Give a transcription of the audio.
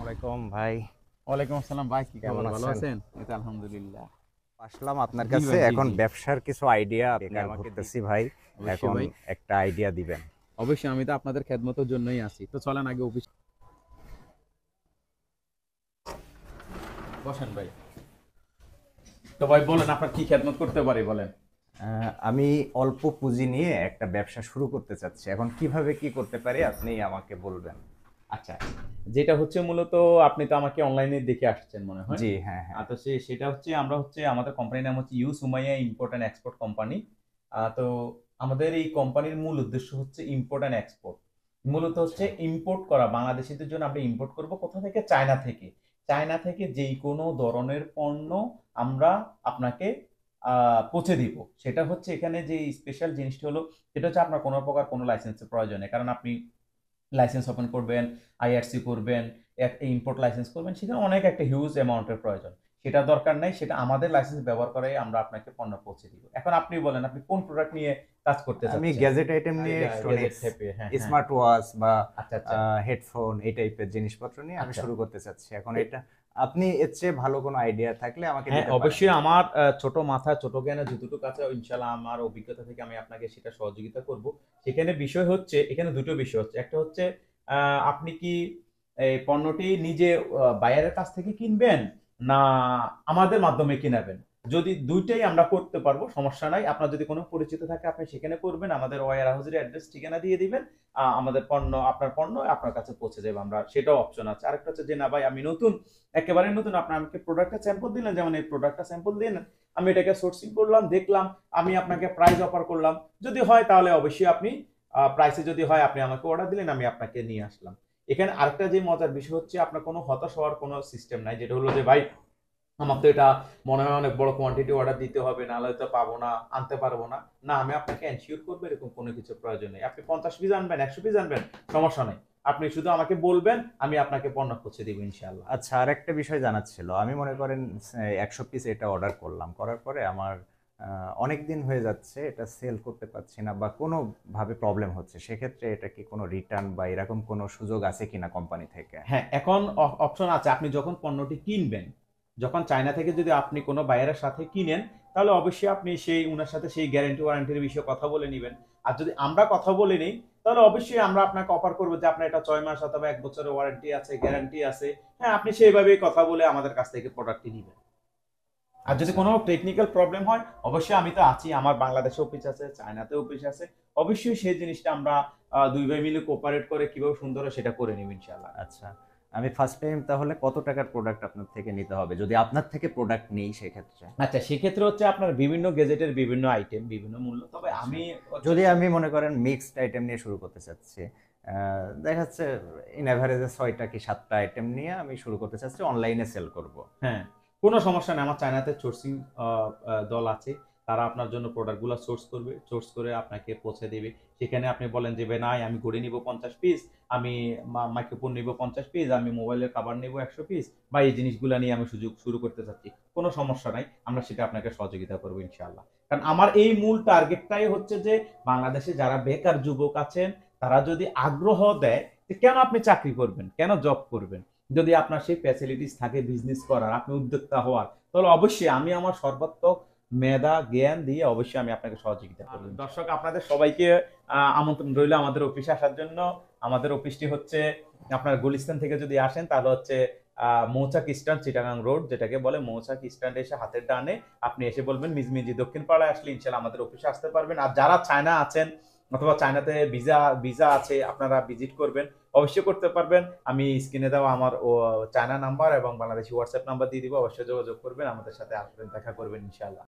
ওয়ালাইকুম ভাই। ওয়ালাইকুম আসসালাম ভাই, কি কেমন খবর? ভালো আছেন? আছেন? এই তো আলহামদুলিল্লাহ। আসলাম আপনার জি কাছে ভাই, জি এখন জি। ব্যবসার কিছু আইডিয়া আপনি বেকার আমাকে ভর্তি। দিচ্ছি ভাই। অবশ্যই এখন ভাই, একটা আইডিয়া দিবেন। অবশ্যই আমি তো আপনাদের খেদমতের জন্যই আছি। তো চলেন আগে অফিস বসেন ভাই। তো ভাই বলেন, আপনার কি খেদমত করতে পারি বলেন। আমি অল্প পুঁজি নিয়ে একটা ব্যবসা শুরু করতে চাচ্ছি, এখন কিভাবে কি করতে পারি আপনি আমাকে বলবেন। আচ্ছা, যেটা হচ্ছে মূলত আপনি তো আমাকে অনলাইনে দেখে আসছেন মনে হয়। জি হ্যাঁ হ্যাঁ। তো সেটা হচ্ছে আমরা হচ্ছে আমাদের কোম্পানির নাম হচ্ছে U Sumaiya import and export company. তো আমাদের এই কোম্পানির মূল উদ্দেশ্য হচ্ছে ইম্পোর্ট অ্যান্ড এক্সপোর্ট। মূলত আচ্ছা হচ্ছে ইম্পোর্ট করা, বাংলাদেশিদের জন্য আমরা ইম্পোর্ট করব কোথা থেকে? চায়না থেকে। চায়না থেকে যেই কোনো ধরনের পণ্য আমরা আপনাকে পৌঁছে দিব। সেটা হচ্ছে এখানে যে স্পেশাল জিনিসটা হলো, সেটা হচ্ছে আপনার কোনো প্রকার কোনো লাইসেন্সের প্রয়োজন নেই, কারণ আপনি লাইসেন্স ওপেন করবেন, আইআরসি করবেন, একটা ইম্পোর্ট লাইসেন্স করবেন, সেখানে অনেক একটা হিউজ অ্যামাউন্টের প্রয়োজন। সেটা দরকার নাই, সেটা আমাদের লাইসেন্স ব্যবহার করে আমরা আপনাকে পণ্য পৌঁছে দিব। এখন আপনি বলেন, আপনি কোন প্রোডাক্ট নিয়ে কাজ করতে আমি চাচ্ছেন? গ্যাজেট আইটেম নিয়ে, গ্যাজেট ইলেকট্রনিক্স, টাইপের, হ্যাঁ হ্যাঁ। স্মার্ট ওয়াচ বা আচ্ছা আচ্ছা হেডফোন এই টাইপের জিনিসপত্র নিয়ে আমি আচ্ছা। শুরু করতে চাচ্ছি। এখন এ- এটা আপনি এর চেয়ে ভালো কোনো আইডিয়া থাকলে আমাকে হ্যাঁ, দিতে পারেন। অবশ্যই আমার ছোট মাথা ছোট জ্ঞানে যতটুকু আছে ইনশাল্লাহ আমার অভিজ্ঞতা থেকে আমি আপনাকে সেটা সহযোগিতা করব। সেখানে বিষয় হচ্ছে, এখানে দুটো বিষয় হচ্ছে, একটা হচ্ছে আপনি কি এই পণ্যটি নিজে বায়ারের কাছ থেকে কিনবেন, না আমাদের মাধ্যমে কিনাবেন? যদি দুইটাই আমরা করতে পারবো, সমস্যা নাই। আপনার যদি কোনো পরিচিত থাকে আপনি সেখানে করবেন, আমাদের ওয়ার হাউজের অ্যাড্রেস ঠিকানা দিয়ে দিবেন। আমাদের পণ্য, আপনার পণ্য আপনার কাছে পৌঁছে যাবে, আমরা সেটাও অপশন আছে। আরেকটা হচ্ছে যে না ভাই আমি নতুন, একেবারে নতুন, আপনি আমাকে প্রোডাক্টটা স্যাম্পল দিলেন, যেমন এই প্রোডাক্টটা স্যাম্পল দিন, আমি এটাকে সোর্সিং করলাম, দেখলাম, আমি আপনাকে প্রাইস অফার করলাম, যদি হয় তাহলে অবশ্যই আপনি প্রাইসে, যদি হয় আপনি আমাকে অর্ডার দিলেন, আমি আপনাকে নিয়ে আসলাম। এখানে আরেকটা যে মজার বিষয় হচ্ছে, আপনার কোনো হতাশ হওয়ার কোনো সিস্টেম নাই, যেটা হলো যে ভাই আমার তো এটা মনে হয় অনেক বড় কোয়ান্টিটি অর্ডার দিতে হবে, নাহলে তো পাবো না, আনতে পারবো না। না, আমি আপনাকে এনশিওর করবো এরকম কোনো কিছু প্রয়োজন নেই। আপনি 50 পিস আনবেন, 100 পিস আনবেন, সমস্যা নেই। আপনি শুধু আমাকে বলবেন, আমি আপনাকে পণ্য পৌঁছে দিব ইনশাআল্লাহ। আচ্ছা, আর একটা বিষয় জানার ছিল। আমি মনে করেন 100 পিস এটা অর্ডার করলাম, করার পরে আমার অনেক দিন হয়ে যাচ্ছে এটা সেল করতে পারছি না বা কোনো ভাবে প্রবলেম হচ্ছে, সেক্ষেত্রে এটা কি কোনো রিটার্ন বা এরকম কোনো সুযোগ আছে কিনা কোম্পানি থেকে? হ্যাঁ, এখন অপশন আছে। আপনি যখন পণ্যটি কিনবেন, যখন চায়না থেকে যদি আপনি কোনো বায়ারের সাথে কিনেন, তাহলে অবশ্যই আপনি সেই উনার সাথে সেই গ্যারান্টি ওয়ারেন্টির বিষয়ে কথা বলে নিবেন। আর যদি আমরা কথা বলে নিই, তাহলে অবশ্যই আমরা আপনাকে অফার করবো যে আপনার এটা 6 মাস অথবা 1 বছরের ওয়ারেন্টি আছে, গ্যারান্টি আছে। হ্যাঁ, আপনি সেইভাবেই কথা বলে আমাদের কাছ থেকে প্রোডাক্টটি নিবেন। আর যদি আচ্ছা কোনো টেকনিক্যাল প্রবলেম হয়, অবশ্যই আমি তো আছি, আমার বাংলাদেশে অফিস আছে, চায়নাতে অফিস আছে। অবশ্যই সেই জিনিসটা আমরা দুই ভাই মিলে কোঅপারেট করে কিভাবে সুন্দর হয় সেটা করে নিব ইনশাআল্লাহ। আচ্ছা। আমি ফার্স্ট টাইম তাহলে কত টাকার প্রোডাক্ট আপনার থেকে নিতে হবে যদি আপনার থেকে প্রোডাক্ট নেই সেক্ষেত্রে? আচ্ছা, সেক্ষেত্রে হচ্ছে আপনার বিভিন্ন গেজেটের বিভিন্ন আইটেম বিভিন্ন মূল্য। তবে আচ্ছা, আমি হচ্ছে যদি আমি মনে করেন মিক্সড আইটেম নিয়ে শুরু করতে চাচ্ছি, দেখা যাচ্ছে ইন অ্যাভারেজে 6টা কি 7টা আইটেম নিয়ে আমি শুরু করতে চাচ্ছি, অনলাইনে সেল করব। হ্যাঁ, কোনো সমস্যা নেই। আমার চায়নাতে সোর্সিং দল আছে। তারা আপনার জন্য প্রোডাক্টগুলো সোর্স করবে। সোর্স করে আপনাকে পৌঁছে দিবে। সেখানে আপনি বলেন যে, "ভাই আমি ঘড়ি নিবো 50 পিস, আমি মাইক্রোফোন নিবো 50 পিস, আমি মোবাইলের কভার নিবো 100 পিস। বা এই জিনিসগুলা নিয়ে আমি সুযোগ শুরু করতে চাচ্ছি।" কোনো সমস্যা নাই। আমরা সেটা আপনাকে সহযোগিতা করব ইনশাআল্লাহ। কারণ আমার এই মূল টার্গেটটাই হচ্ছে যে, বাংলাদেশে যারা বেকার যুবক আছেন, তারা যদি আগ্রহ দেয়, যে কেন আপনি চাকরি করবেন? কেন জব করবেন? যদি আপনার সেই ফ্যাসিলিটিস থাকে বিজনেস করার, আপনি উদ্যোক্তা হওয়ার, তাহলে অবশ্যই আমি আমার সর্বাত্মক মেধা জ্ঞান দিয়ে অবশ্যই আমি আপনাকে সহযোগিতা করব। দর্শক, আপনাদের সবাইকে আমন্ত্রণ রইল আমাদের অফিসে আসার জন্য। আমাদের অফিসটি হচ্ছে, আপনার গুলিস্তান থেকে যদি আসেন তাহলে হচ্ছে মৌচাক স্ট্যান্ড, চিটাগাং রোড যেটাকে বলে, মৌচাক স্ট্যান্ডে এসে হাতের ডানে আপনি এসে বলবেন মিজমিজি দক্ষিণ পাড়ায়, আসলে ইনশাল্লাহ আমাদের অফিসে আসতে পারবেন। আর যারা চায়না আছেন অথবা চায়নাতে ভিসা ভিসা আছে, আপনারা ভিজিট করবেন, অবশ্যই করতে পারবেন। আমি স্ক্রিনে দেওয়া আমার চায়না নাম্বার এবং বাংলাদেশি হোয়াটসঅ্যাপ নাম্বার দিয়ে দিব, অবশ্যই যোগাযোগ করবেন, আমাদের সাথে আসবেন, দেখা করবেন ইনশাআল্লাহ।